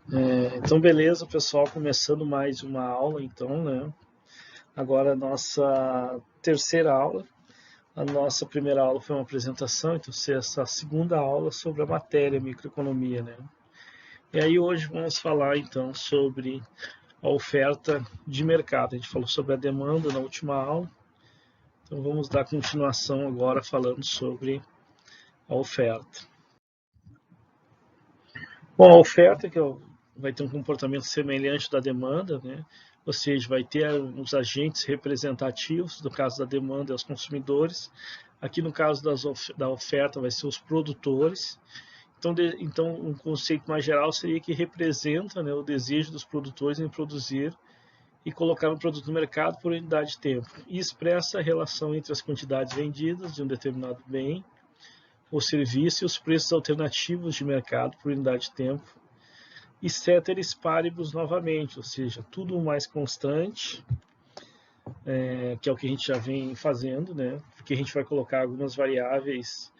Então, beleza, pessoal, começando mais uma aula, então, né? Agora a nossa terceira aula. A nossa primeira aula foi uma apresentação, então essa segunda aula sobre a matéria microeconomia, né? E aí hoje vamos falar então sobre a oferta de mercado. A gente falou sobre a demanda na última aula, então vamos dar continuação agora falando sobre a oferta. Bom, a oferta vai ter um comportamento semelhante da demanda, né? Ou seja, vai ter os agentes representativos, no caso da demanda, os consumidores. Aqui no caso da oferta, vai ser os produtores. Então, um conceito mais geral seria que representa, né, o desejo dos produtores em produzir e colocar um produto no mercado por unidade de tempo. E expressa a relação entre as quantidades vendidas de um determinado bem ou serviço e os preços alternativos de mercado por unidade de tempo e ceteris paribus novamente, ou seja, tudo mais constante, que é o que a gente já vem fazendo, né? Porque a gente vai colocar algumas variáveis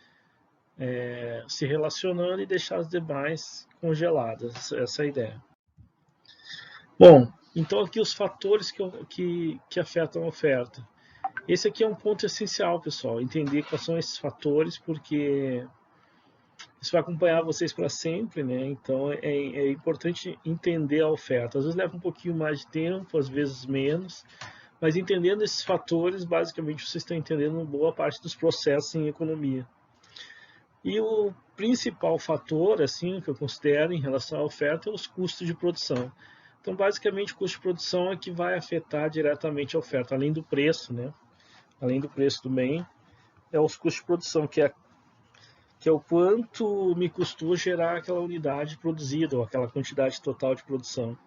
se relacionando e deixar as demais congeladas, essa é a ideia. Bom, então aqui os fatores que afetam a oferta. Esse aqui é um ponto essencial, pessoal, entender quais são esses fatores, porque isso vai acompanhar vocês para sempre, né? Então é importante entender a oferta. Às vezes leva um pouquinho mais de tempo, às vezes menos, mas entendendo esses fatores, basicamente vocês estão entendendo boa parte dos processos em economia. E o principal fator, assim, que eu considero em relação à oferta é os custos de produção. Então, basicamente, o custo de produção é que vai afetar diretamente a oferta, além do preço, né? Além do preço do bem, é os custos de produção, que é o quanto me custou gerar aquela unidade produzida, ou aquela quantidade total de produção.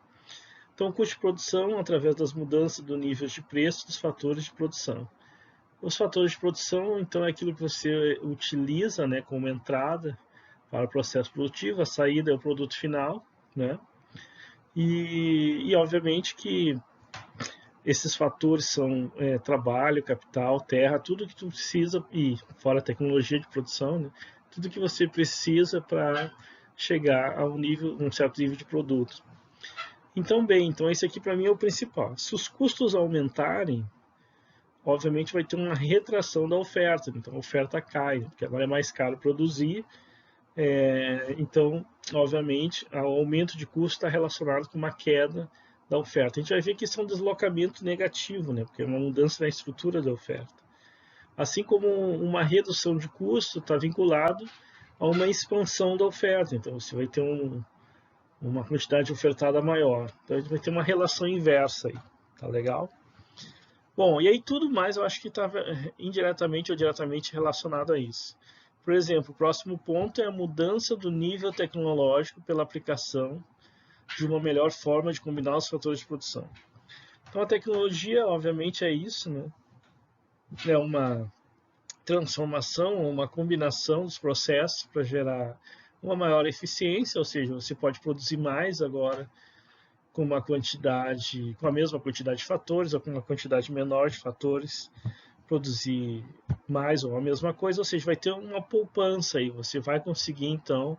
Então, o custo de produção, através das mudanças do nível de preço dos fatores de produção. Os fatores de produção, então, é aquilo que você utiliza, né, como entrada para o processo produtivo, a saída é o produto final, né? E obviamente que esses fatores são trabalho, capital, terra, tudo que tu precisa, e fora a tecnologia de produção, né? Tudo que você precisa para chegar a um certo nível de produto. Então, então esse aqui para mim é o principal. Se os custos aumentarem, obviamente vai ter uma retração da oferta, então a oferta cai, porque agora é mais caro produzir, então, obviamente, o aumento de custo está relacionado com uma queda da oferta. A gente vai ver que isso é um deslocamento negativo, né? Porque é uma mudança na estrutura da oferta. Assim como uma redução de custo está vinculado a uma expansão da oferta. Então, você vai ter uma quantidade ofertada maior. Então, a gente vai ter uma relação inversa aí. Tá legal? Bom, e aí tudo mais eu acho que está indiretamente ou diretamente relacionado a isso. Por exemplo, o próximo ponto é a mudança do nível tecnológico pela aplicação de uma melhor forma de combinar os fatores de produção. Então a tecnologia, obviamente, é isso, né? É uma transformação, uma combinação dos processos para gerar uma maior eficiência, ou seja, você pode produzir mais agora com a mesma quantidade de fatores ou com uma quantidade menor de fatores, produzir mais ou a mesma coisa, ou seja, vai ter uma poupança aí, você vai conseguir então,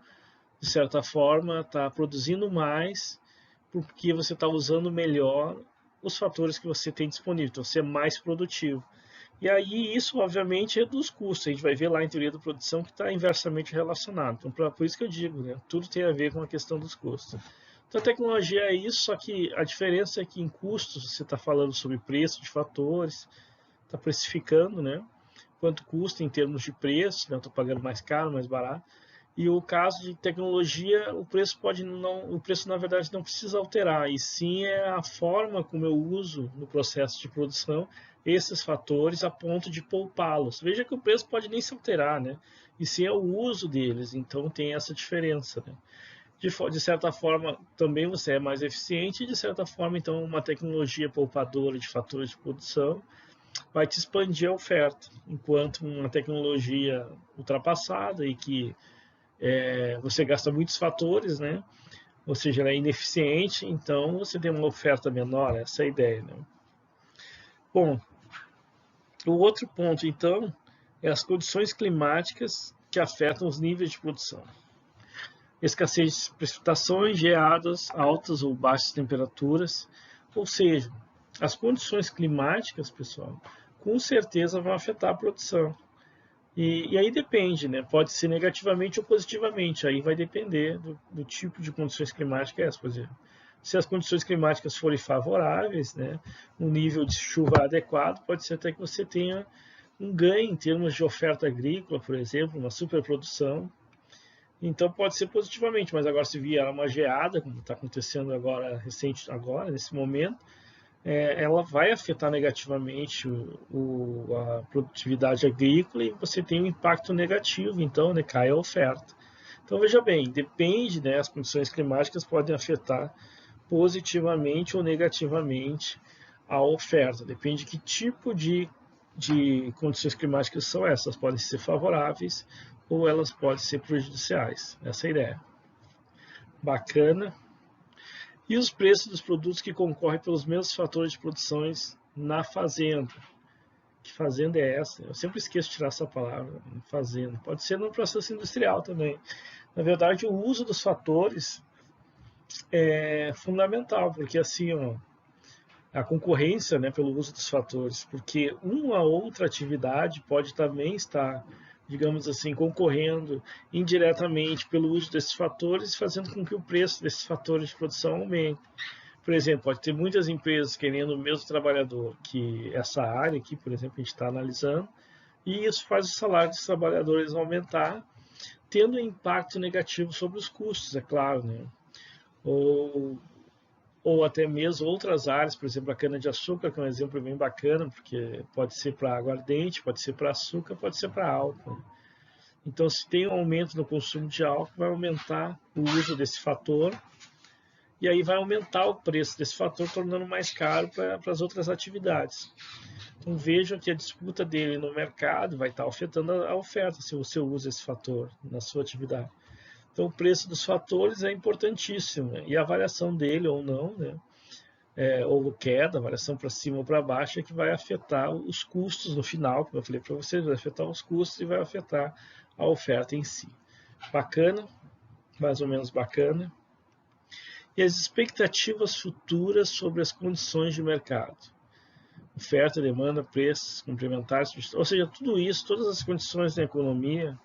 de certa forma, estar produzindo mais porque você está usando melhor os fatores que você tem disponível, então você é mais produtivo. E aí isso, obviamente, reduz custos. A gente vai ver lá em teoria da produção que está inversamente relacionado. Então, por isso que eu digo, né? Tudo tem a ver com a questão dos custos. Então, a tecnologia é isso, só que a diferença é que em custos você está falando sobre preço de fatores, está precificando, né? Quanto custa em termos de preço, né? Estou pagando mais caro, mais barato. E o caso de tecnologia, o preço na verdade não precisa alterar, e sim é a forma como eu uso no processo de produção esses fatores a ponto de poupá-los. Veja que o preço pode nem se alterar, né? E sim é o uso deles, então tem essa diferença, né? De certa forma, também você é mais eficiente, e de certa forma, então, uma tecnologia poupadora de fatores de produção vai te expandir a oferta, enquanto uma tecnologia ultrapassada e que você gasta muitos fatores, né? Ou seja, ela é ineficiente, então você tem uma oferta menor, essa é a ideia, né? Bom, o outro ponto, então, é as condições climáticas que afetam os níveis de produção. escassez de precipitações, geadas, altas ou baixas temperaturas, ou seja, as condições climáticas, pessoal, com certeza vão afetar a produção. E aí depende, né? Pode ser negativamente ou positivamente, aí vai depender do tipo de condições climáticas, por exemplo. Se as condições climáticas forem favoráveis, né, um nível de chuva adequado, pode ser até que você tenha um ganho em termos de oferta agrícola, por exemplo, uma superprodução. Então pode ser positivamente, mas agora se vier uma geada, como está acontecendo agora, nesse momento, ela vai afetar negativamente a produtividade agrícola e você tem um impacto negativo, então, né, cai a oferta. Então veja bem, depende, né, as condições climáticas podem afetar positivamente ou negativamente a oferta, depende de que tipo de condições climáticas são essas, podem ser favoráveis ou elas podem ser prejudiciais, essa é a ideia. Bacana. E os preços dos produtos que concorrem pelos mesmos fatores de produção na fazenda. Que fazenda é essa? Eu sempre esqueço de tirar essa palavra, fazenda. Pode ser no processo industrial também. Na verdade, o uso dos fatores é fundamental, porque assim, ó, a concorrência, né, pelo uso dos fatores, porque uma outra atividade pode também estar, digamos assim, concorrendo indiretamente pelo uso desses fatores, fazendo com que o preço desses fatores de produção aumente. Por exemplo, pode ter muitas empresas querendo o mesmo trabalhador que essa área aqui, por exemplo, a gente está analisando, e isso faz o salário dos trabalhadores aumentar, tendo um impacto negativo sobre os custos, é claro, né? Ou até mesmo outras áreas, por exemplo, a cana-de-açúcar, que é um exemplo bem bacana, porque pode ser para aguardente, pode ser para açúcar, pode ser para álcool. Então, se tem um aumento no consumo de álcool, vai aumentar o uso desse fator, e aí vai aumentar o preço desse fator, tornando mais caro para as outras atividades. Então, vejam que a disputa dele no mercado vai estar afetando a oferta, se você usa esse fator na sua atividade. Então, o preço dos fatores é importantíssimo, né? E a variação dele ou não, né? Ou queda, variação para cima ou para baixo, é que vai afetar os custos no final, como eu falei para vocês, vai afetar os custos e vai afetar a oferta em si. Bacana, mais ou menos bacana. E as expectativas futuras sobre as condições de mercado. Oferta, demanda, preços complementares, ou seja, tudo isso, todas as condições da economia,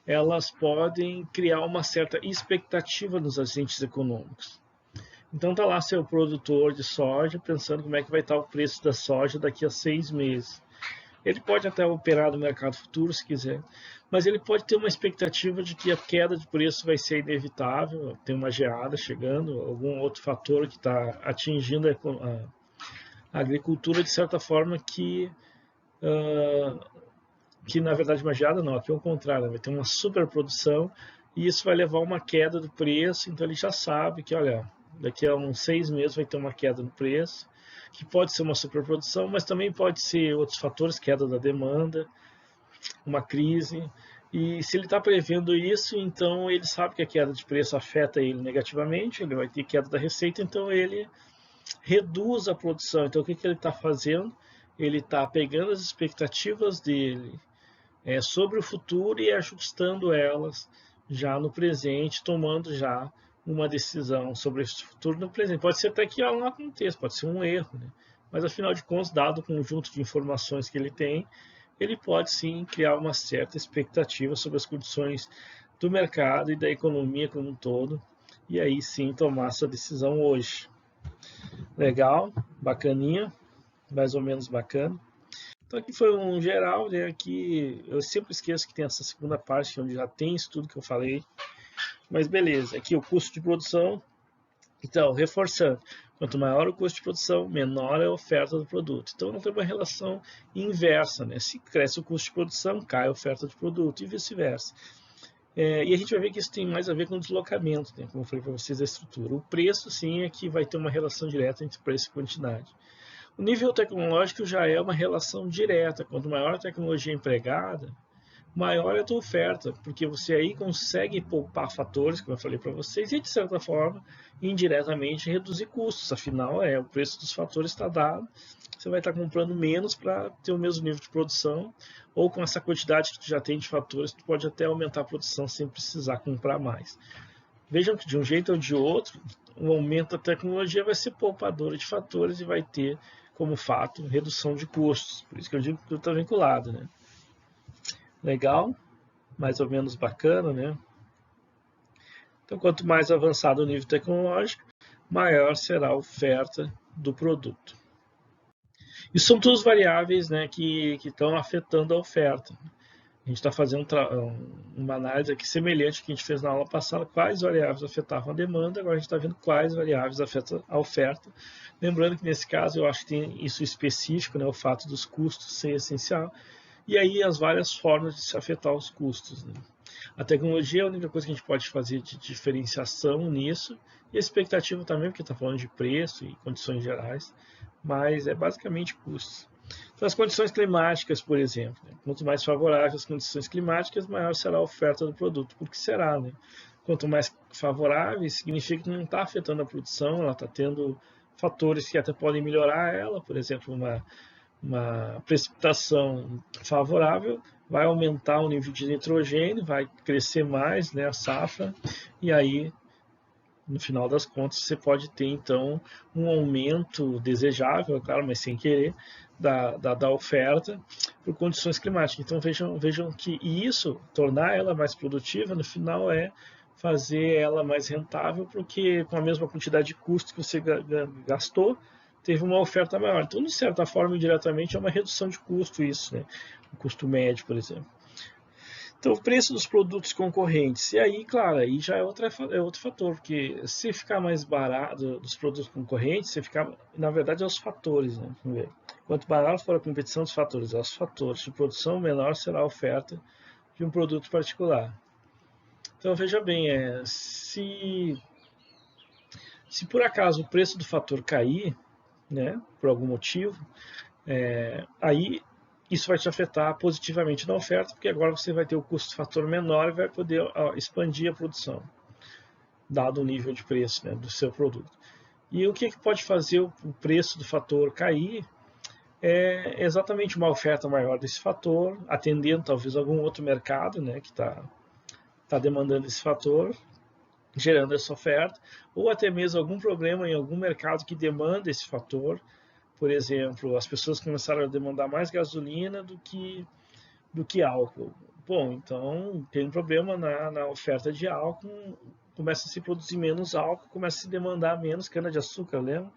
elas podem criar uma certa expectativa nos agentes econômicos. Então tá lá seu produtor de soja pensando como é que vai estar o preço da soja daqui a 6 meses. Ele pode até operar no mercado futuro se quiser, mas ele pode ter uma expectativa de que a queda de preço vai ser inevitável, tem uma geada chegando, algum outro fator que está atingindo a agricultura de certa forma que na verdade uma geada não, aqui é o contrário, vai ter uma superprodução e isso vai levar a uma queda do preço, então ele já sabe que, olha, daqui a uns 6 meses vai ter uma queda no preço, que pode ser uma superprodução, mas também pode ser outros fatores, queda da demanda, uma crise, e se ele está prevendo isso, então ele sabe que a queda de preço afeta ele negativamente, ele vai ter queda da receita, então ele reduz a produção. Então o que ele está fazendo? Ele está pegando as expectativas dele sobre o futuro e ajustando elas já no presente, tomando já uma decisão sobre esse futuro no presente. Pode ser até que ela não aconteça, pode ser um erro, né? Mas afinal de contas, dado o conjunto de informações que ele tem, ele pode sim criar uma certa expectativa sobre as condições do mercado e da economia como um todo, e aí sim tomar sua decisão hoje. Legal, bacaninha, mais ou menos bacana. Então aqui foi um geral, né? Aqui eu sempre esqueço que tem essa segunda parte onde já tem isso tudo que eu falei. Mas beleza, aqui o custo de produção. Então, reforçando, quanto maior o custo de produção, menor é a oferta do produto. Então não tem uma relação inversa, né? Se cresce o custo de produção, cai a oferta de produto e vice-versa. E a gente vai ver que isso tem mais a ver com o deslocamento, né? Como eu falei para vocês, da estrutura. O preço, sim, é que vai ter uma relação direta entre preço e quantidade. O nível tecnológico já é uma relação direta. Quanto maior a tecnologia empregada, maior é a tua oferta, porque você aí consegue poupar fatores, como eu falei para vocês, e de certa forma, indiretamente, reduzir custos. Afinal, o preço dos fatores está dado, você vai estar comprando menos para ter o mesmo nível de produção, ou com essa quantidade que tu já tem de fatores, tu pode até aumentar a produção sem precisar comprar mais. Vejam que de um jeito ou de outro, o aumento da tecnologia vai ser poupadora de fatores e vai ter como fato redução de custos. Por isso que eu digo que tudo está vinculado, né? Legal? Mais ou menos bacana, né? Então, quanto mais avançado o nível tecnológico, maior será a oferta do produto. E são todas variáveis, né, que estão afetando a oferta. A gente está fazendo uma análise aqui semelhante ao que a gente fez na aula passada, quais variáveis afetavam a demanda, agora a gente está vendo quais variáveis afetam a oferta. Lembrando que nesse caso eu acho que tem isso específico, né, o fato dos custos ser essencial, e aí as várias formas de se afetar os custos. Né? A tecnologia é a única coisa que a gente pode fazer de diferenciação nisso, e a expectativa também, porque está falando de preço e condições gerais, mas é basicamente custos. Então, as condições climáticas, por exemplo, né? Quanto mais favoráveis as condições climáticas, maior será a oferta do produto. Por que será? Né? Quanto mais favoráveis, significa que não está afetando a produção, ela está tendo fatores que até podem melhorar ela, por exemplo, uma precipitação favorável vai aumentar o nível de nitrogênio, vai crescer mais, né, a safra, e aí, no final das contas, você pode ter, então, um aumento desejável, claro, mas sem querer, da oferta por condições climáticas. Então, vejam que isso, tornar ela mais produtiva, no final é fazer ela mais rentável, porque com a mesma quantidade de custo que você gastou, teve uma oferta maior. Então, de certa forma, indiretamente, é uma redução de custo isso, né? O custo médio, por exemplo. Então, o preço dos produtos concorrentes. E aí, claro, aí já é outro fator, porque se ficar mais barato dos produtos concorrentes, você ficar, na verdade, é os fatores, né? Vamos ver. Quanto maior for a competição dos fatores, os fatores de produção, menor será a oferta de um produto particular. Então, veja bem, se por acaso o preço do fator cair, né, por algum motivo, aí isso vai te afetar positivamente na oferta, porque agora você vai ter o custo-fator menor e vai poder expandir a produção, dado o nível de preço, né, do seu produto. E o que pode fazer o preço do fator cair é exatamente uma oferta maior desse fator, atendendo talvez algum outro mercado, né, que está demandando esse fator, gerando essa oferta, ou até mesmo algum problema em algum mercado que demanda esse fator. Por exemplo, as pessoas começaram a demandar mais gasolina do que álcool. Bom, então tem um problema na oferta de álcool, começa a se produzir menos álcool, começa a se demandar menos cana-de-açúcar, lembra?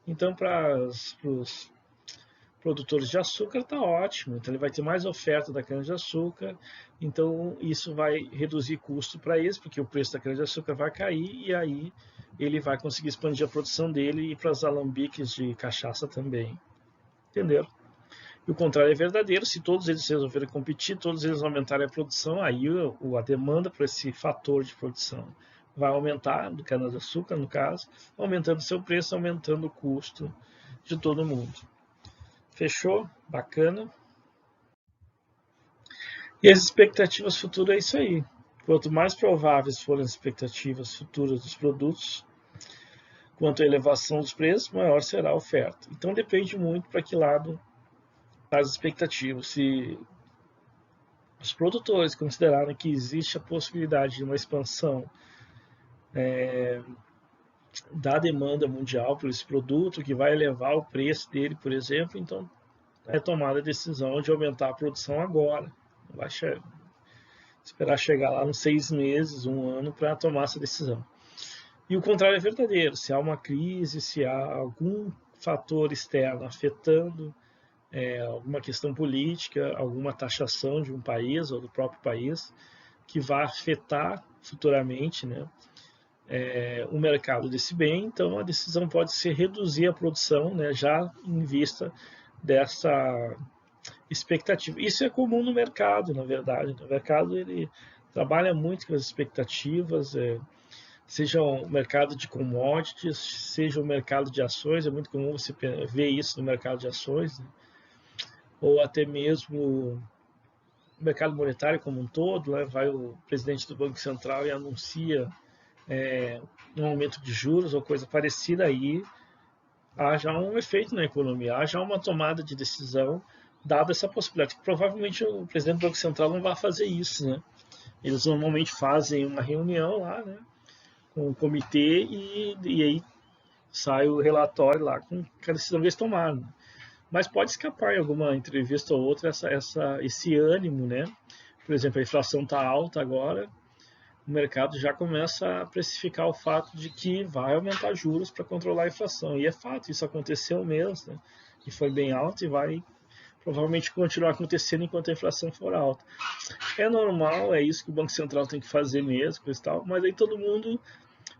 Então, para os produtores de açúcar está ótimo, então ele vai ter mais oferta da cana-de-açúcar, então isso vai reduzir custo para eles, porque o preço da cana-de-açúcar vai cair e aí ele vai conseguir expandir a produção dele e para os alambiques de cachaça também. Entenderam? E o contrário é verdadeiro, se todos eles resolverem competir, todos eles aumentarem a produção, aí a demanda por esse fator de produção vai aumentar, do cana-de-açúcar no caso, aumentando seu preço, aumentando o custo de todo mundo. Fechou? Bacana. E as expectativas futuras é isso aí. Quanto mais prováveis forem as expectativas futuras dos produtos, quanto à elevação dos preços, maior será a oferta. Então depende muito para que lado as expectativas. Se os produtores considerarem que existe a possibilidade de uma expansão da demanda mundial por esse produto, que vai elevar o preço dele, por exemplo, então é tomada a decisão de aumentar a produção agora. Não vai esperar chegar lá nos 6 meses, 1 ano, para tomar essa decisão. E o contrário é verdadeiro. Se há uma crise, se há algum fator externo afetando alguma questão política, alguma taxação de um país ou do próprio país, que vai afetar futuramente, né, o mercado desse bem, então a decisão pode ser reduzir a produção, né, já em vista dessa expectativa. Isso é comum no mercado, na verdade. O mercado ele trabalha muito com as expectativas, seja o mercado de commodities, seja o mercado de ações, é muito comum você ver isso no mercado de ações, né? Ou até mesmo o mercado monetário como um todo, né? Vai o presidente do Banco Central e anuncia um aumento de juros ou coisa parecida, aí há já um efeito na economia, há já uma tomada de decisão dada essa possibilidade. Provavelmente o presidente do Banco Central não vai fazer isso, né? Eles normalmente fazem uma reunião lá, né? com o comitê e aí sai o relatório lá com a decisão que eles tomaram. Mas pode escapar em alguma entrevista ou outra esse ânimo, né? Por exemplo, a inflação está alta agora, o mercado já começa a precificar o fato de que vai aumentar juros para controlar a inflação. E é fato, isso aconteceu mesmo, né? E foi bem alto e vai provavelmente continuar acontecendo enquanto a inflação for alta. É normal, é isso que o Banco Central tem que fazer mesmo, coisa e tal, mas aí todo mundo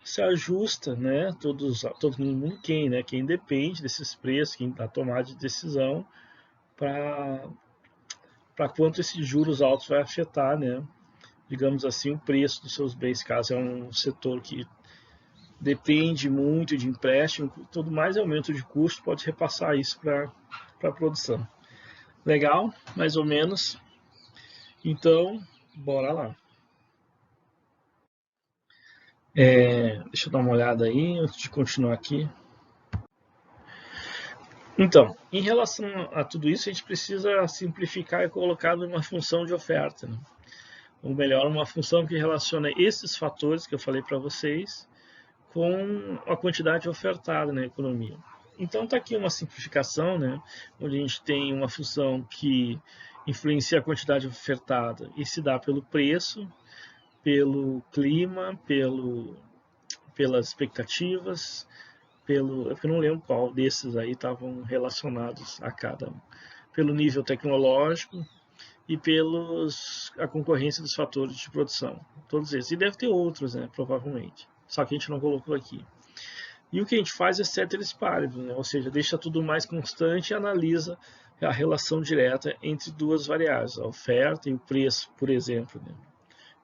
se ajusta, né? Todo mundo quem, né? Quem depende desses preços, quem está tomada de decisão para quanto esses juros altos vai afetar, né? Digamos assim, o preço dos seus bens, caso é um setor que depende muito de empréstimo, tudo mais aumento de custo pode repassar isso para a produção. Legal? Mais ou menos. Então, bora lá. Deixa eu dar uma olhada aí, antes de continuar aqui. Então, em relação a tudo isso, a gente precisa simplificar e colocar numa função de oferta, né? Ou melhor, uma função que relaciona esses fatores que eu falei para vocês com a quantidade ofertada na economia. Então está aqui uma simplificação, né, onde a gente tem uma função que influencia a quantidade ofertada e se dá pelo preço, pelo clima, pelas expectativas, eu não lembro qual desses aí estavam relacionados a cada um, pelo nível tecnológico e a concorrência dos fatores de produção, todos esses. E deve ter outros, né, provavelmente, só que a gente não colocou aqui. E o que a gente faz é ceteris paribus, né, ou seja, deixa tudo mais constante e analisa a relação direta entre duas variáveis, a oferta e o preço, por exemplo, né.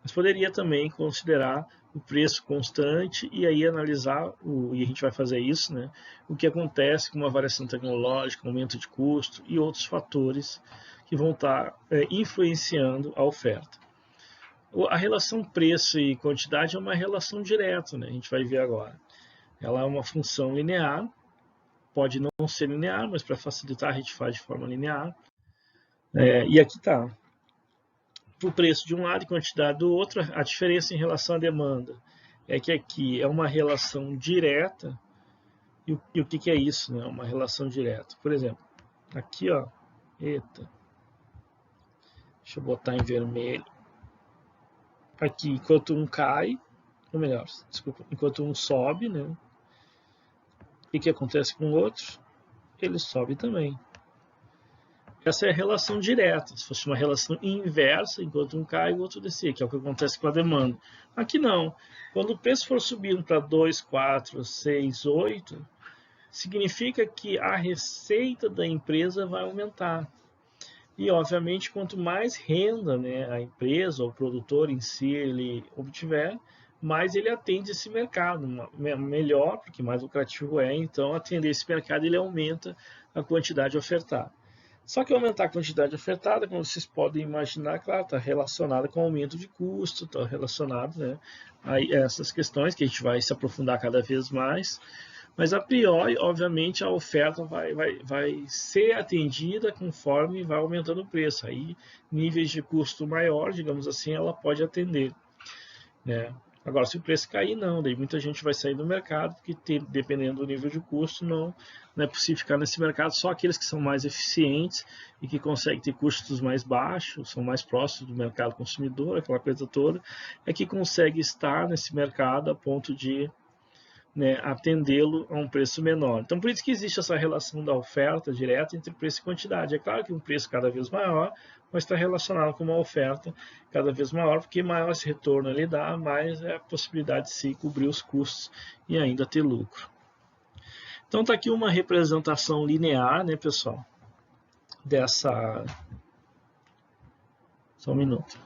Mas poderia também considerar o preço constante e aí analisar, e a gente vai fazer isso, né, o que acontece com uma variação tecnológica, aumento de custo e outros fatores que vão estar influenciando a oferta. A relação preço e quantidade é uma relação direta, né, a gente vai ver agora. Ela é uma função linear, pode não ser linear, mas para facilitar a gente faz de forma linear. E aqui está. O preço de um lado e quantidade do outro, a diferença em relação à demanda é que aqui é uma relação direta. E o que é isso, né? Uma relação direta. Por exemplo, aqui, ó, eita, deixa eu botar em vermelho. Aqui, enquanto um cai, ou melhor, desculpa, enquanto um sobe, né? O que acontece com o outro? Ele sobe também. Essa é a relação direta. Se fosse uma relação inversa, enquanto um cai, o outro descer, que é o que acontece com a demanda. Aqui não. Quando o preço for subindo para 2, 4, 6, 8, significa que a receita da empresa vai aumentar. E, obviamente, quanto mais renda, né, a empresa ou o produtor em si ele obtiver, mais ele atende esse mercado, melhor, porque mais lucrativo é, então atender esse mercado ele aumenta a quantidade ofertada. Só que aumentar a quantidade ofertada, como vocês podem imaginar, claro, está relacionada com o aumento de custo, está relacionado, né, a essas questões que a gente vai se aprofundar cada vez mais. Mas a priori, obviamente, a oferta vai ser atendida conforme vai aumentando o preço. Aí, níveis de custo maior, digamos assim, ela pode atender, né? Agora, se o preço cair, não. Daí muita gente vai sair do mercado, porque dependendo do nível de custo, não é possível ficar nesse mercado. Só aqueles que são mais eficientes e que conseguem ter custos mais baixos, são mais próximos do mercado consumidor, aquela coisa toda, é que consegue estar nesse mercado a ponto de, né, atendê-lo a um preço menor. Então, por isso que existe essa relação da oferta direta entre preço e quantidade. É claro que um preço cada vez maior, mas está relacionado com uma oferta cada vez maior, porque maior esse retorno ele dá, mais é a possibilidade de se cobrir os custos e ainda ter lucro. Então, está aqui uma representação linear, né, pessoal, dessa... Só um minuto.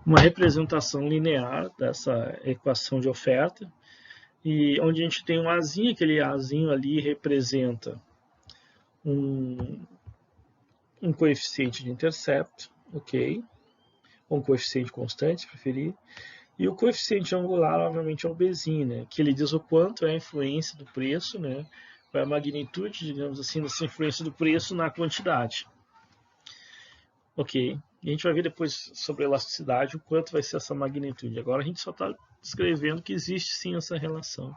Uma representação linear dessa equação de oferta, e onde a gente tem um azinho, aquele azinho ali representa um coeficiente de intercepto, ok? Ou um coeficiente constante, se preferir. E o coeficiente angular, obviamente, é o Bzinho, né? Que ele diz o quanto é a influência do preço, né? Qual é a magnitude, digamos assim, dessa influência do preço na quantidade. Ok. E a gente vai ver depois sobre a elasticidade, o quanto vai ser essa magnitude. Agora a gente só está descrevendo que existe sim essa relação.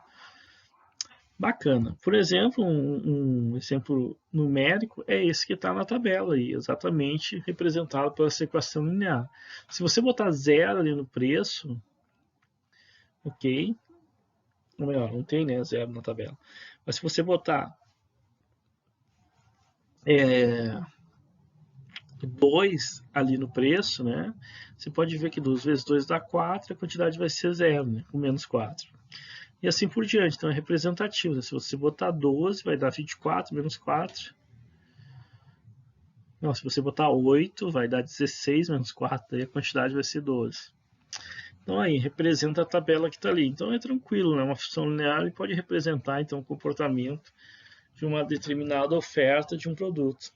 Bacana. Por exemplo, um exemplo numérico é esse que está na tabela aí, exatamente representado pela essa equação linear. Se você botar 0 ali no preço, ok? Ou melhor, não tem, né, 0 na tabela. Mas se você botar 2 ali no preço, né, você pode ver que 2 vezes 2 dá 4, a quantidade vai ser 0, né, com menos 4. E assim por diante, então é representativo. Né? Se você botar 12, vai dar 24 menos 4. Não, se você botar 8, vai dar 16 menos 4, daí a quantidade vai ser 12. Então aí, representa a tabela que está ali. Então é tranquilo, né? Uma função linear pode representar então o comportamento de uma determinada oferta de um produto.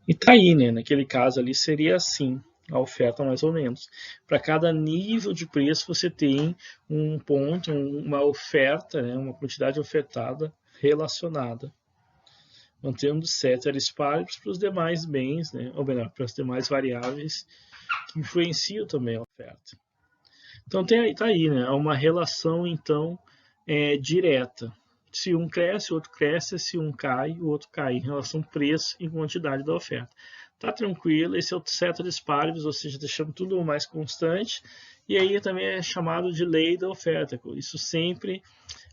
E tá aí, né? Naquele caso ali seria assim, a oferta mais ou menos. Para cada nível de preço você tem um ponto, uma oferta, né? Uma quantidade ofertada relacionada, mantendo ceteris paribus para os demais bens, né? Ou melhor, para as demais variáveis que influenciam também a oferta. Então tá aí, né? É uma relação então direta. Se um cresce, o outro cresce. Se um cai, o outro cai em relação ao preço e quantidade da oferta. Tá tranquilo, esse é o ceteris paribus, ou seja, deixando tudo mais constante. E aí também é chamado de lei da oferta. Isso sempre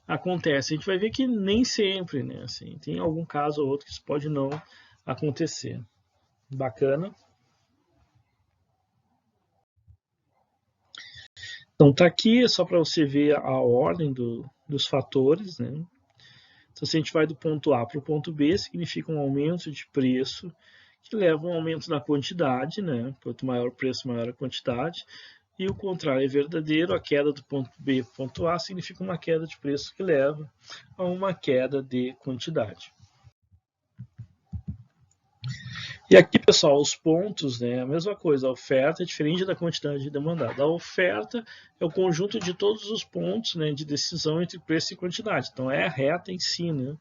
acontece. A gente vai ver que nem sempre, né? Assim, tem algum caso ou outro que isso pode não acontecer. Bacana. Então tá aqui só para você ver a ordem dos fatores, né? Então se a gente vai do ponto A para o ponto B, significa um aumento de preço que leva a um aumento da quantidade, né? Quanto maior o preço, maior a quantidade. E o contrário é verdadeiro, a queda do ponto B para o ponto A significa uma queda de preço que leva a uma queda de quantidade. E aqui, pessoal, os pontos, né, a mesma coisa, a oferta é diferente da quantidade demandada. A oferta é o conjunto de todos os pontos, né, de decisão entre preço e quantidade. Então, é a reta em si, né?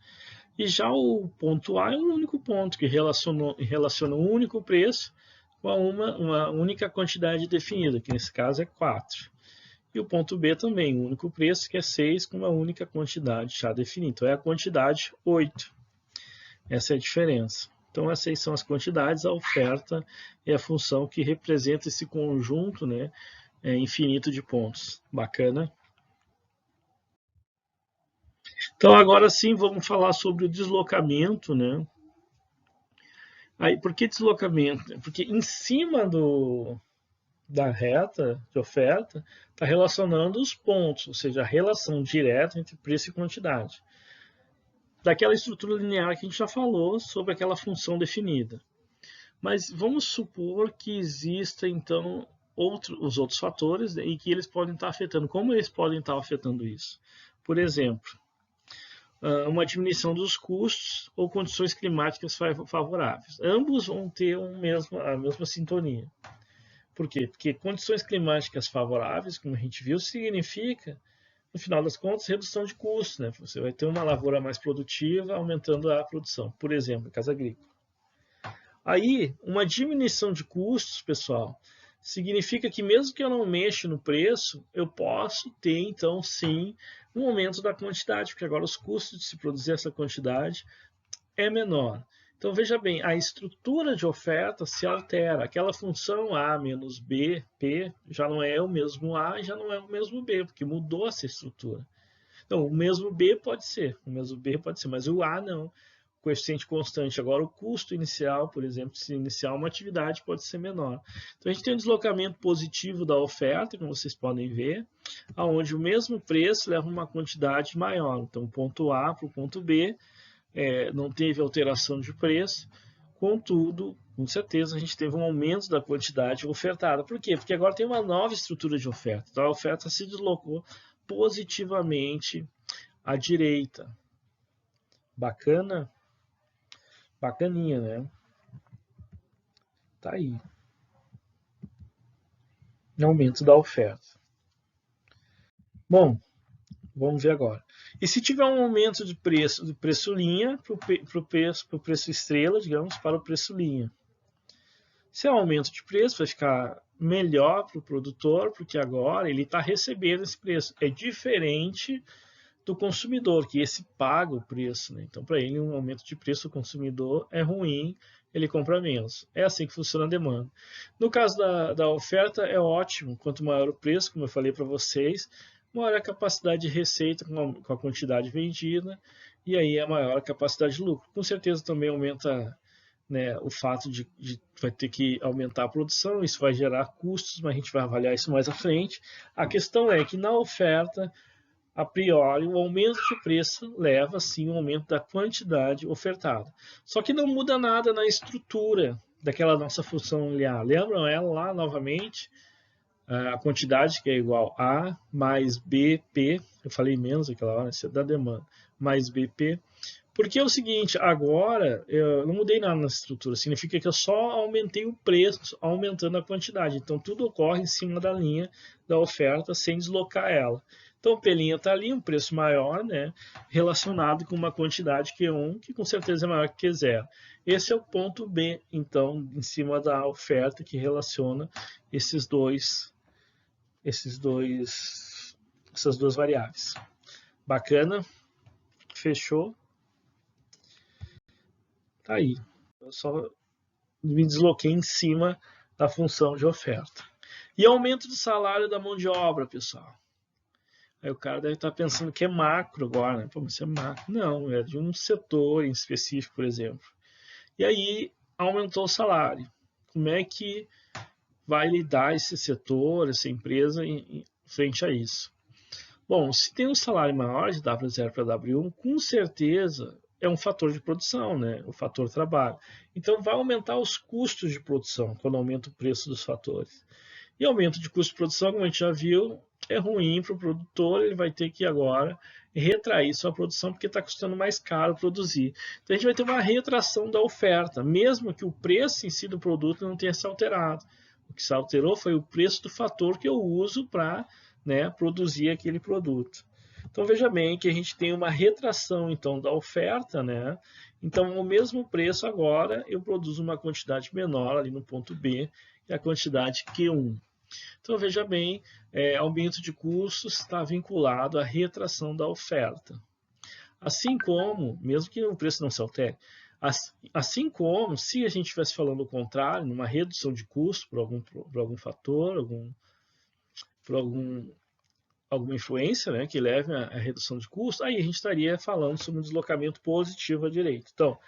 E já o ponto A é o único ponto que relaciona um único preço com uma única quantidade definida, que nesse caso é 4. E o ponto B também, o único preço, que é 6, com uma única quantidade já definida. Então, é a quantidade 8. Essa é a diferença. Então, essas são as quantidades, a oferta é a função que representa esse conjunto, né, infinito de pontos. Bacana? Então, agora sim, vamos falar sobre o deslocamento, né? Aí, por que deslocamento? Porque em cima da reta de oferta está relacionando os pontos, ou seja, a relação direta entre preço e quantidade. Daquela estrutura linear que a gente já falou sobre aquela função definida. Mas vamos supor que existam, então, os outros fatores, né, e que eles podem estar afetando. Como eles podem estar afetando isso? Por exemplo, uma diminuição dos custos ou condições climáticas favoráveis. Ambos vão ter a mesma sintonia. Por quê? Porque condições climáticas favoráveis, como a gente viu, significa, no final das contas, redução de custos. Né? Você vai ter uma lavoura mais produtiva, aumentando a produção. Por exemplo, casa agrícola. Aí, uma diminuição de custos, pessoal, significa que mesmo que eu não mexa no preço, eu posso ter, então, sim, um aumento da quantidade, porque agora os custos de se produzir essa quantidade é menor. Então, veja bem, a estrutura de oferta se altera. Aquela função A menos B, P, já não é o mesmo A e já não é o mesmo B, porque mudou essa estrutura. Então, o mesmo B pode ser, mas o A não. Coeficiente constante. Agora, o custo inicial, por exemplo, se iniciar uma atividade, pode ser menor. Então, a gente tem um deslocamento positivo da oferta, como vocês podem ver, onde o mesmo preço leva uma quantidade maior. Então, ponto A para o ponto B, não teve alteração de preço, contudo, com certeza, a gente teve um aumento da quantidade ofertada. Por quê? Porque agora tem uma nova estrutura de oferta. Então, a oferta se deslocou positivamente à direita. Bacana? Bacaninha, né? Tá aí. Aumento da oferta. Bom, vamos ver agora. E se tiver um aumento de preço, do preço linha para o preço estrela, digamos, para o preço linha? Se é um aumento de preço, vai ficar melhor para o produtor, porque agora ele está recebendo esse preço. É diferente do consumidor, que esse paga o preço, né? Então, para ele, um aumento de preço do consumidor é ruim, ele compra menos. É assim que funciona a demanda. No caso da oferta, é ótimo. Quanto maior o preço, como eu falei para vocês, maior a capacidade de receita com a quantidade vendida, e aí é maior a capacidade de lucro. Com certeza também aumenta, né, o fato de vai ter que aumentar a produção, isso vai gerar custos, mas a gente vai avaliar isso mais à frente. A questão é que na oferta, a priori, o aumento de preço leva, sim, um aumento da quantidade ofertada. Só que não muda nada na estrutura daquela nossa função linear. Lembram ela lá, novamente? A quantidade, que é igual a mais BP, eu falei menos aquela hora, isso é da demanda, mais BP. Porque é o seguinte, agora eu não mudei nada na estrutura, significa que eu só aumentei o preço, aumentando a quantidade. Então tudo ocorre em cima da linha da oferta sem deslocar ela. Então o P' está ali, um preço maior, né, relacionado com uma quantidade Q1, que com certeza é maior que Q0. Esse é o ponto B, então, em cima da oferta, que relaciona essas duas variáveis. Bacana? Fechou? Tá aí. Eu só me desloquei em cima da função de oferta. E aumento do salário da mão de obra, pessoal. Aí o cara deve estar pensando que é macro agora, né? Pô, mas é macro. Não, é de um setor em específico, por exemplo. E aí aumentou o salário. Como é que vai lidar esse setor, essa empresa, em frente a isso? Bom, se tem um salário maior de W0 para W1, com certeza é um fator de produção, né? O fator trabalho. Então vai aumentar os custos de produção quando aumenta o preço dos fatores. E aumento de custo de produção, como a gente já viu, é ruim para o produtor, ele vai ter que agora retrair sua produção porque está custando mais caro produzir. Então a gente vai ter uma retração da oferta, mesmo que o preço em si do produto não tenha se alterado. O que se alterou foi o preço do fator que eu uso para, né, produzir aquele produto. Então veja bem que a gente tem uma retração então da oferta, né? Então, ao mesmo preço agora eu produzo uma quantidade menor ali no ponto B, que é a quantidade Q1. Então veja bem, aumento de custos está vinculado à retração da oferta. Assim como, mesmo que o preço não se altere, assim como se a gente estivesse falando o contrário, numa redução de custo por algum fator, por alguma influência, né, que leve à redução de custo, aí a gente estaria falando sobre um deslocamento positivo à direita. Então,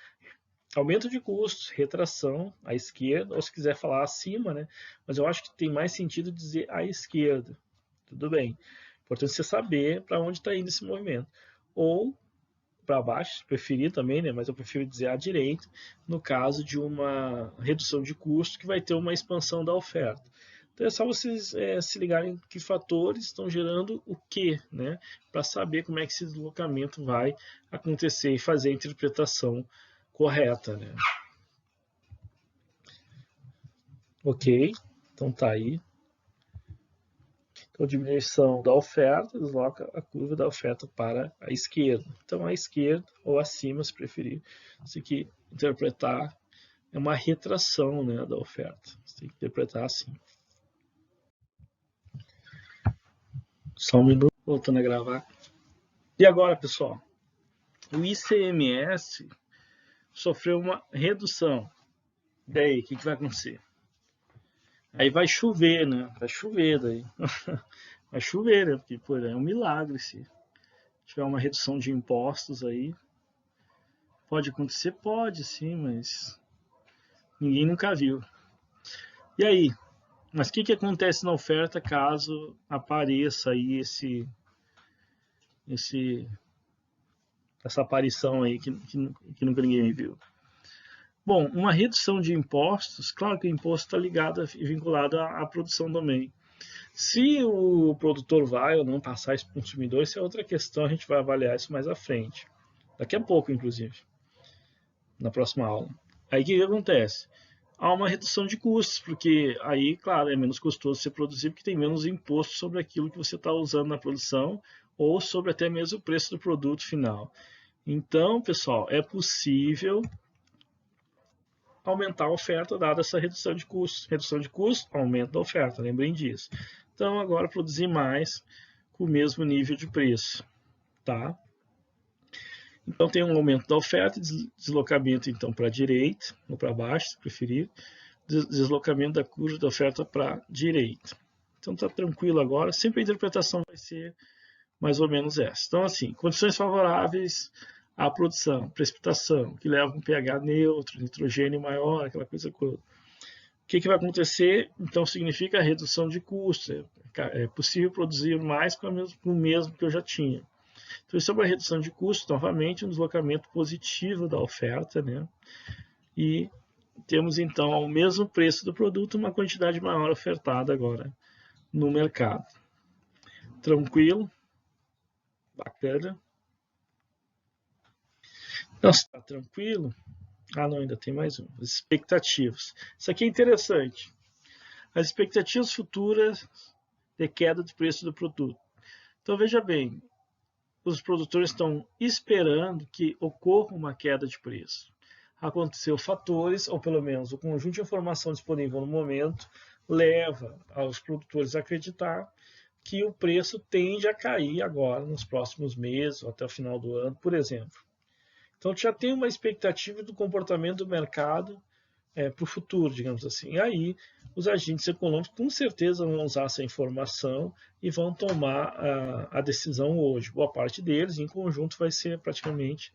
aumento de custos, retração à esquerda, ou se quiser falar acima, né, mas eu acho que tem mais sentido dizer à esquerda. Tudo bem. Importante você saber para onde está indo esse movimento. Ou para baixo, se preferir também, né, mas eu prefiro dizer à direita, no caso de uma redução de custo que vai ter uma expansão da oferta. Então é só vocês se ligarem que fatores estão gerando o que, né, para saber como é que esse deslocamento vai acontecer e fazer a interpretação correta, né? Ok, então tá aí. Então, diminuição da oferta desloca a curva da oferta para a esquerda. Então, à esquerda ou acima, se preferir, você tem que interpretar, é uma retração, né, da oferta. Você tem que interpretar assim. Só um minuto, voltando a gravar. E agora, pessoal, o ICMS sofreu uma redução. E aí, o que vai acontecer? Aí vai chover, né? Vai chover daí. Vai chover, né? Porque pô, é um milagre se tiver uma redução de impostos aí. Pode acontecer? Pode, sim, mas ninguém nunca viu. E aí? Mas o que acontece na oferta caso apareça aí essa aparição aí que nunca ninguém viu? Bom, uma redução de impostos, claro que o imposto está ligado e vinculado à produção também. Se o produtor vai ou não passar isso para o consumidor, isso é outra questão, a gente vai avaliar isso mais à frente. Daqui a pouco, inclusive, na próxima aula. Aí o que acontece? Há uma redução de custos, porque aí, claro, é menos custoso você produzir, porque tem menos imposto sobre aquilo que você está usando na produção, ou sobre até mesmo o preço do produto final. Então, pessoal, é possível aumentar a oferta dada essa redução de custos. Redução de custos, aumento da oferta, lembrem disso. Então, agora produzir mais com o mesmo nível de preço, tá? Então, tem um aumento da oferta, deslocamento, então, para a direita, ou para baixo, se preferir, deslocamento da curva da oferta para a direita. Então, tá tranquilo agora, sempre a interpretação vai ser mais ou menos essa. Então, assim, condições favoráveis à produção, precipitação, que leva um pH neutro, nitrogênio maior, aquela coisa toda. O que vai acontecer? Então, significa a redução de custos. É possível produzir mais com o mesmo que eu já tinha. Então, isso é uma redução de custos, novamente, um deslocamento positivo da oferta, né? E temos, então, ao mesmo preço do produto, uma quantidade maior ofertada agora no mercado. Tranquilo? Bacana? Então, se está tranquilo... Ah, não, ainda tem mais um. As expectativas. Isso aqui é interessante. As expectativas futuras de queda de preço do produto. Então, veja bem, os produtores estão esperando que ocorra uma queda de preço. Aconteceu fatores, ou pelo menos o conjunto de informação disponível no momento, leva aos produtores a acreditar que o preço tende a cair agora, nos próximos meses, ou até o final do ano, por exemplo. Então, já tem uma expectativa do comportamento do mercado para o futuro, digamos assim. E aí, os agentes econômicos com certeza vão usar essa informação e vão tomar a decisão hoje. Boa parte deles, em conjunto, vai ser praticamente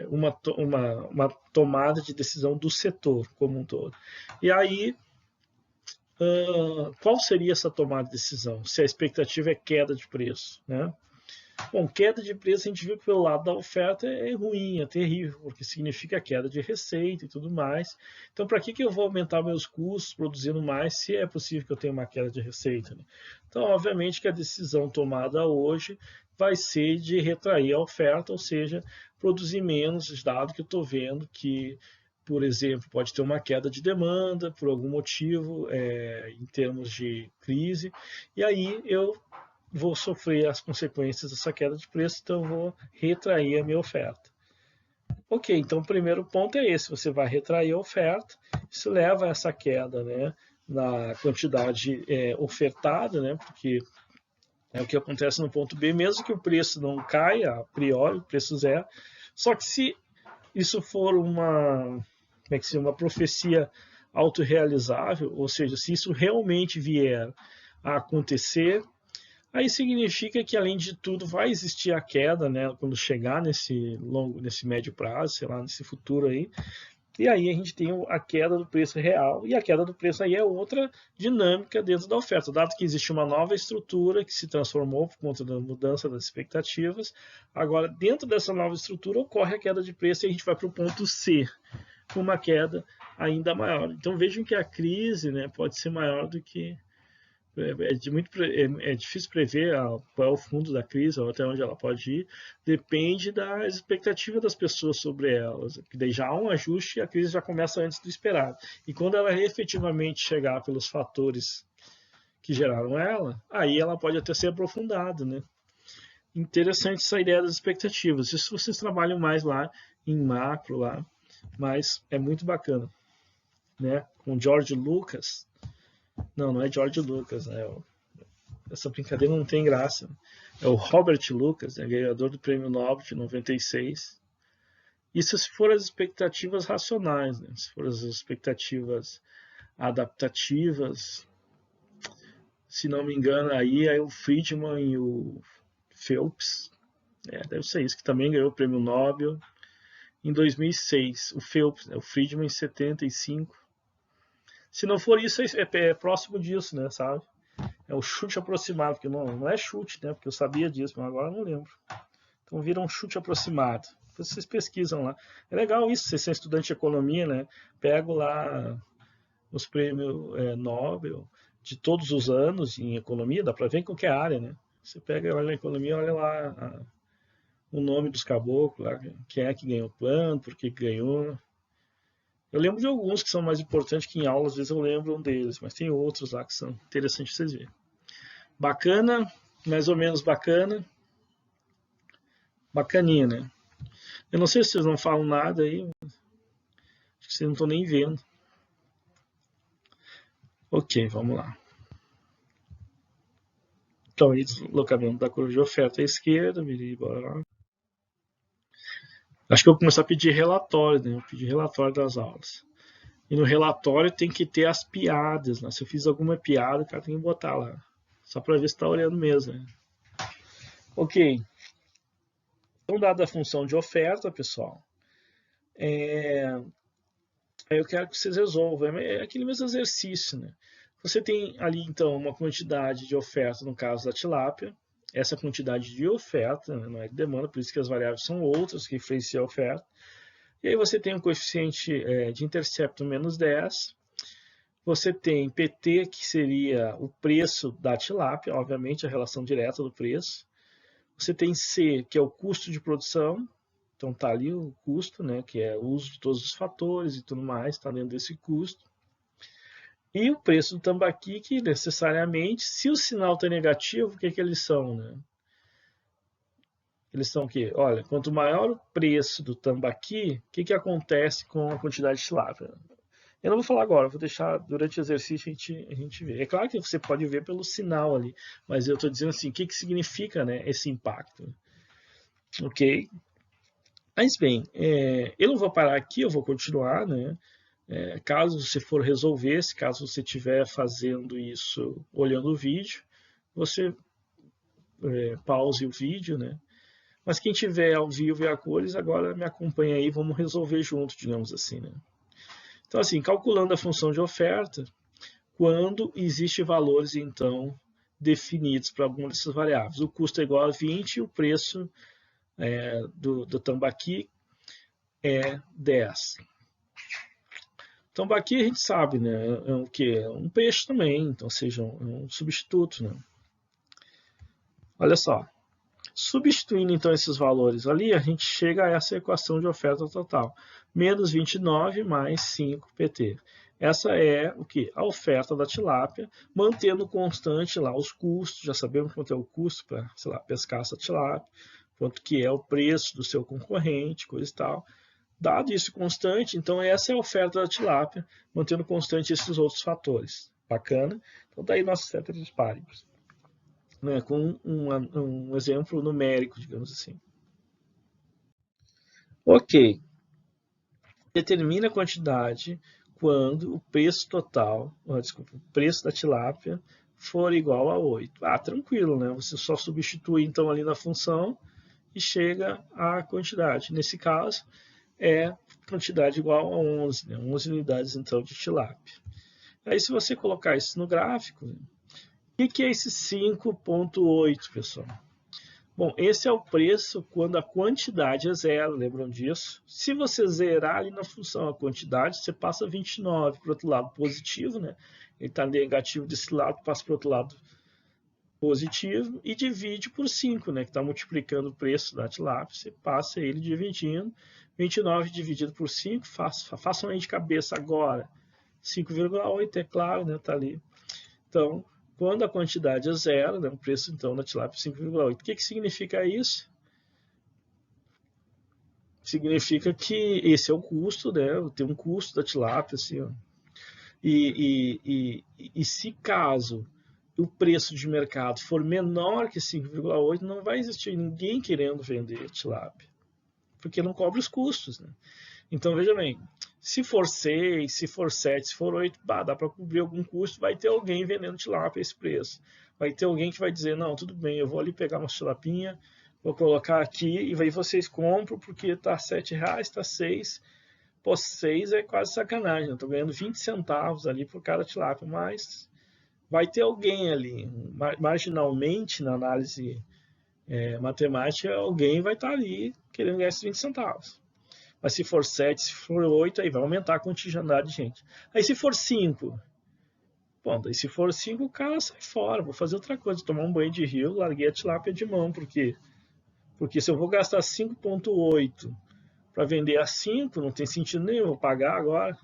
uma tomada de decisão do setor como um todo. E aí, qual seria essa tomada de decisão? Se a expectativa é queda de preço, né? Bom, queda de preço a gente viu que pelo lado da oferta é ruim, é terrível, porque significa queda de receita e tudo mais. Então, para que eu vou aumentar meus custos produzindo mais se é possível que eu tenha uma queda de receita? Né? Então, obviamente que a decisão tomada hoje vai ser de retrair a oferta, ou seja, produzir menos, dado que eu estou vendo que, por exemplo, pode ter uma queda de demanda por algum motivo em termos de crise, e aí eu vou sofrer as consequências dessa queda de preço, então eu vou retrair a minha oferta. Ok, então o primeiro ponto é esse, você vai retrair a oferta, isso leva a essa queda, né, na quantidade ofertada, né, porque é o que acontece no ponto B, mesmo que o preço não caia a priori, o preço zero, só que se isso for uma profecia autorrealizável, ou seja, se isso realmente vier a acontecer, aí significa que, além de tudo, vai existir a queda, né, quando chegar nesse médio prazo, sei lá, nesse futuro aí. E aí a gente tem a queda do preço real, e a queda do preço aí é outra dinâmica dentro da oferta, dado que existe uma nova estrutura que se transformou por conta da mudança das expectativas. Agora, dentro dessa nova estrutura, ocorre a queda de preço e a gente vai para o ponto C, com uma queda ainda maior. Então vejam que a crise, né, pode ser maior do que... É difícil prever qual é o fundo da crise, ou até onde ela pode ir, depende da expectativa das pessoas sobre elas. Que daí já há um ajuste e a crise já começa antes do esperado. E quando ela efetivamente chegar pelos fatores que geraram ela, aí ela pode até ser aprofundada, né? Interessante essa ideia das expectativas. Isso vocês trabalham mais lá em macro, lá, mas é muito bacana, né? Com George Lucas. Não é George Lucas, né? Essa brincadeira não tem graça. É o Robert Lucas, ganhador do Prêmio Nobel de 96. Isso se for as expectativas racionais, né? Se for as expectativas adaptativas, se não me engano, aí é o Friedman e o Phelps. Deve ser isso, que também ganhou o Prêmio Nobel em 2006. O Phelps, o Friedman em 75. Se não for isso, é próximo disso, né, sabe? É o chute aproximado, porque não é chute, né? Porque eu sabia disso, mas agora eu não lembro. Então vira um chute aproximado. Depois vocês pesquisam lá. É legal isso, vocês são estudante de economia, né? Pego lá os prêmios Nobel de todos os anos em economia, dá para ver em qualquer área, né? Você pega lá na economia, olha lá o nome dos caboclos, lá, quem é que ganhou quanto, por que ganhou. Eu lembro de alguns que são mais importantes, que em aula às vezes eu lembro um deles, mas tem outros lá que são interessantes vocês verem. Bacana, mais ou menos bacana. Bacaninha, né? Eu não sei se vocês não falam nada aí. Acho que que vocês não estão nem vendo. Ok, vamos lá. Então, aí, deslocamento da curva de oferta à esquerda, bora lá. Acho que eu vou começar a pedir relatório, né? Eu pedir relatório das aulas. E no relatório tem que ter as piadas, né? Se eu fiz alguma piada, o cara tem que botar lá. Só para ver se está olhando mesmo, né? Ok. Então, dada a função de oferta, pessoal, eu quero que vocês resolvam. É aquele mesmo exercício, né? Você tem ali, então, uma quantidade de oferta, no caso da tilápia. Essa quantidade de oferta, né? Não é de demanda, por isso que as variáveis são outras que influenciam a oferta. E aí você tem um coeficiente de intercepto menos 10. Você tem PT, que seria o preço da tilápia, obviamente a relação direta do preço. Você tem C, que é o custo de produção. Então está ali o custo, né, que é o uso de todos os fatores e tudo mais, está dentro desse custo. E o preço do tambaqui, que necessariamente, se o sinal está negativo, o que eles são? Né? Eles são o quê? Olha, quanto maior o preço do tambaqui, o que acontece com a quantidade de tilápia? Eu não vou falar agora, vou deixar durante o exercício a gente ver. É claro que você pode ver pelo sinal ali, mas eu estou dizendo assim, o que significa, né, esse impacto? Ok? Mas bem, eu não vou parar aqui, eu vou continuar, né? Caso você for resolver, se caso você estiver fazendo isso olhando o vídeo, você pause o vídeo, né? Mas quem tiver ao vivo e a cores, agora me acompanha aí, vamos resolver junto, digamos assim, né? Então, assim, calculando a função de oferta, quando existe valores, então, definidos para alguma dessas variáveis. O custo é igual a 20 e o preço do tambaqui é 10. Tambaqui a gente sabe, né? É o que? É um peixe também, então seja um substituto, né? Olha só. Substituindo então esses valores ali, a gente chega a essa equação de oferta total. Menos 29 mais 5 PT. Essa é o que? A oferta da tilápia, mantendo constante lá os custos. Já sabemos quanto é o custo para, sei lá, pescar essa tilápia, quanto que é o preço do seu concorrente, coisa e tal. Dado isso constante, então essa é a oferta da tilápia, mantendo constante esses outros fatores. Bacana? Então daí nossos ceteris paribus. Né, com um exemplo numérico, digamos assim. Ok. Determina a quantidade quando o preço total, desculpa, o preço da tilápia for igual a 8. Ah, tranquilo, né? Você só substitui então ali na função e chega à quantidade. Nesse caso, é quantidade igual a 11, né? 11 unidades então de tilápia. Aí se você colocar isso no gráfico, o que é esse 5,8, pessoal? Bom, esse é o preço quando a quantidade é zero, lembram disso? Se você zerar ali na função a quantidade, você passa 29 para o outro lado positivo, né? Ele está negativo desse lado, passa para o outro lado positivo e divide por 5, né? Que está multiplicando o preço da tilápia, você passa ele dividindo. 29 dividido por 5, façam aí de cabeça agora. 5,8, é claro, né? Está ali. Então, quando a quantidade é zero, né, o preço então da tilápia é 5,8. O que significa isso? Significa que esse é o custo, né? Tem um custo da tilápia, assim, ó. E se caso o preço de mercado for menor que 5,8, não vai existir ninguém querendo vender tilápia, porque não cobre os custos, né? Então, veja bem, se for 6, se for 7, se for 8, dá para cobrir algum custo, vai ter alguém vendendo tilápia a esse preço. Vai ter alguém que vai dizer, não, tudo bem, eu vou ali pegar uma tilapinha, vou colocar aqui, e aí vocês compram, porque está R$7, está 6. Pô, 6 é quase sacanagem, eu estou ganhando 20 centavos ali por cada tilápia, mas vai ter alguém ali, marginalmente, na análise matemática, alguém vai estar ali querendo ganhar esses 20 centavos. Mas se for 7, se for 8, aí vai aumentar a quantidade de gente. Aí se for 5, bom, daí se for 5, o cara sai fora, vou fazer outra coisa, tomar um banho de rio, larguei a tilápia de mão, porque se eu vou gastar 5,8 para vender a 5, não tem sentido nenhum, vou pagar agora.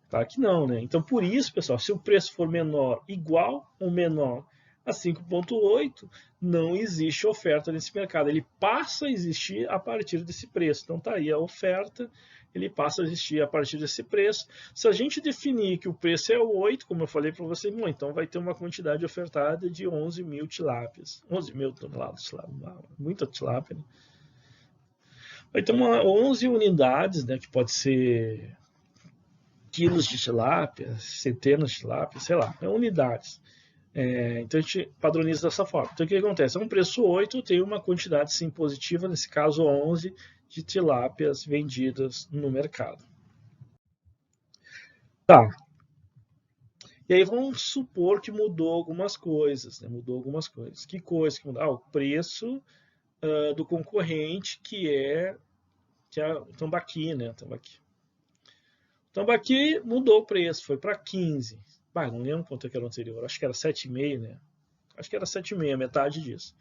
Claro que não, né? Então por isso, pessoal, se o preço for menor, igual ou menor a 5,8, não existe oferta nesse mercado. Ele passa a existir a partir desse preço. Então tá aí a oferta ele passa a existir a partir desse preço. Se a gente definir que o preço é 8, como eu falei para você, bom, então vai ter uma quantidade ofertada de 11 mil tilápias, 11 mil toneladas de tilápia, muita tilápia, né? Vai ter 11 unidades, né, que pode ser quilos de tilápia, centenas de tilápia, sei lá, unidades. Então a gente padroniza dessa forma. Então o que acontece? É um preço 8, tem uma quantidade sim positiva, nesse caso 11, de tilápias vendidas no mercado. Tá. E aí vamos supor que mudou algumas coisas, né? Mudou algumas coisas. Que coisa que mudou? O preço do concorrente, que é o tambaqui, né? Tambaqui. O tambaqui mudou o preço, foi para 15. Não lembro quanto era o anterior, acho que era 7,5, né? Acho que era 7,5, metade disso.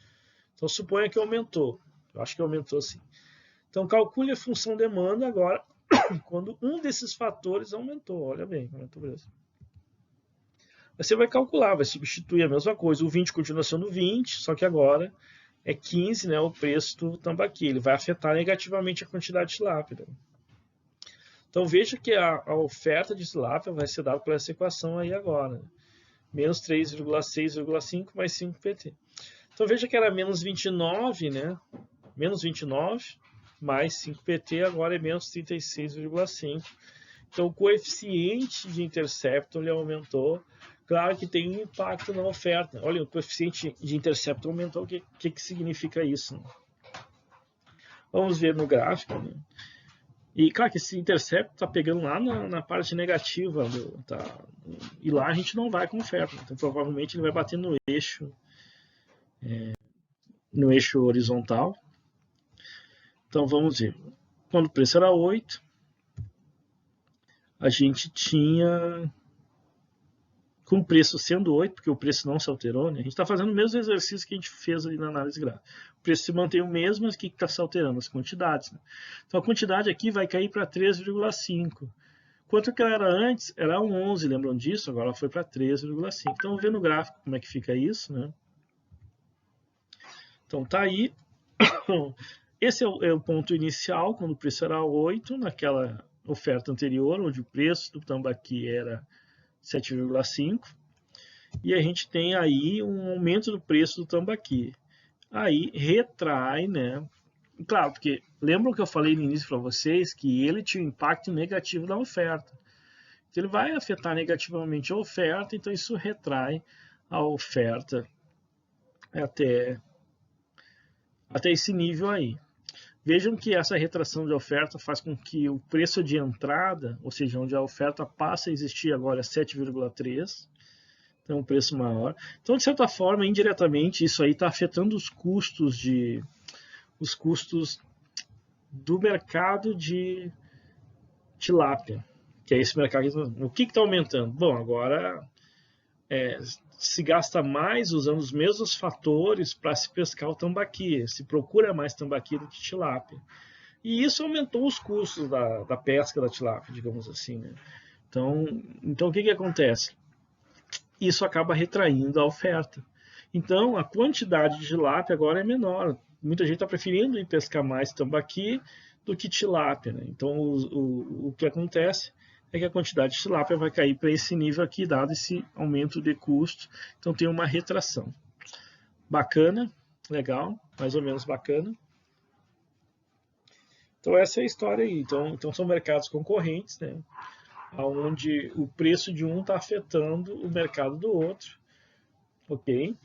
Então suponha que aumentou. Eu acho que aumentou sim. Então calcule a função demanda agora quando um desses fatores aumentou. Olha bem, aumentou o preço. Você vai calcular, vai substituir a mesma coisa. O 20 continua sendo 20, só que agora é 15, né, o preço do tambaqui. Ele vai afetar negativamente a quantidade de tilápia. Então veja que a oferta de tilápia vai ser dada por essa equação aí agora. Menos 3,6,5 mais 5 PT. Então veja que era menos 29, né? Menos 29 mais 5 PT, agora é menos 36,5. Então o coeficiente de intercepto ele aumentou. Claro que tem um impacto na oferta. Olha, o coeficiente de intercepto aumentou. O que significa isso? Vamos ver no gráfico. Né? E claro que esse intercepto está pegando lá na parte negativa. E lá a gente não vai com oferta. Então provavelmente ele vai bater no eixo horizontal. Então vamos ver. Quando o preço era 8, a gente tinha, com o preço sendo 8, porque o preço não se alterou, né? A gente está fazendo o mesmo exercício que a gente fez ali na análise gráfica. O preço se mantém o mesmo, mas o que está se alterando? As quantidades. Né? Então a quantidade aqui vai cair para 3,5. Quanto que ela era antes? Era 11, lembram disso? Agora ela foi para 3,5. Então vamos ver no gráfico como é que fica isso, né? Então tá aí. Esse é o ponto inicial, quando o preço era 8, naquela oferta anterior, onde o preço do tambaqui era 7,5. E a gente tem aí um aumento do preço do tambaqui. Aí retrai, né? Claro, porque lembram que eu falei no início para vocês que ele tinha um impacto negativo na oferta. Então ele vai afetar negativamente a oferta, então isso retrai a oferta até esse nível aí. Vejam que essa retração de oferta faz com que o preço de entrada, ou seja, onde a oferta passa a existir agora é 7,3, então um preço maior. Então, de certa forma, indiretamente, isso aí está afetando os custos do mercado de tilápia, que é esse mercado. O que está aumentando? Bom, agora se gasta mais usando os mesmos fatores para se pescar o tambaqui, se procura mais tambaqui do que tilápia. E isso aumentou os custos da pesca da tilápia, digamos assim. Né? Então o que acontece? Isso acaba retraindo a oferta. Então a quantidade de tilápia agora é menor. Muita gente está preferindo ir pescar mais tambaqui do que tilápia. Né? Então o que acontece é que a quantidade de tilápia vai cair para esse nível aqui, dado esse aumento de custo. Então tem uma retração. Bacana, legal, mais ou menos bacana. Então essa é a história aí. Então são mercados concorrentes, né? Onde o preço de um está afetando o mercado do outro. Ok?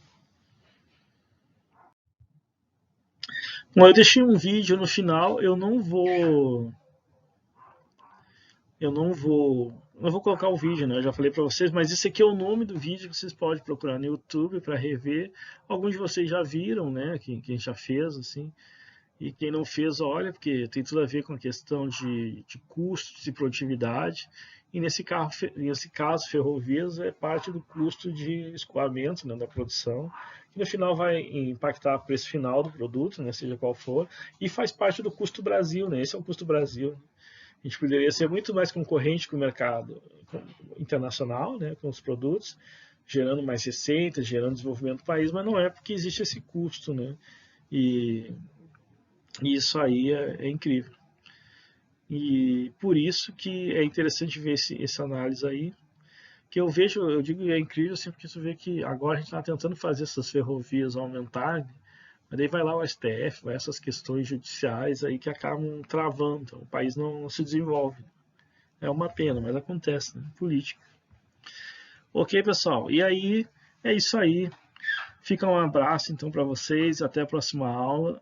Bom, eu deixei um vídeo no final, eu não vou colocar o vídeo, né? Eu já falei para vocês, mas esse aqui é o nome do vídeo que vocês podem procurar no YouTube para rever. Alguns de vocês já viram, né? Que a gente já fez, assim. E quem não fez, olha, porque tem tudo a ver com a questão de custos e produtividade. E nesse caso, ferrovias é parte do custo de escoamento, né, da produção, que no final vai impactar o preço final do produto, né, seja qual for, e faz parte do custo Brasil, né, esse é o custo Brasil. A gente poderia ser muito mais concorrente com o mercado internacional, né, com os produtos, gerando mais receitas, gerando desenvolvimento do país, mas não é porque existe esse custo, né, e isso aí é incrível. E por isso que é interessante ver essa análise aí, que eu vejo, eu digo é incrível assim, porque você vê que agora a gente está tentando fazer essas ferrovias aumentarem, mas daí vai lá o STF, vai essas questões judiciais aí que acabam travando, então o país não se desenvolve. É uma pena, mas acontece, né? Política. Ok, pessoal, e aí é isso aí. Fica um abraço então para vocês, até a próxima aula.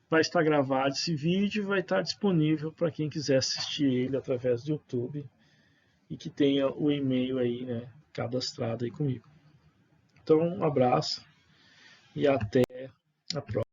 Vai estar gravado esse vídeo e vai estar disponível para quem quiser assistir ele através do YouTube e que tenha o e-mail aí, né, cadastrado aí comigo. Então, um abraço e até a próxima.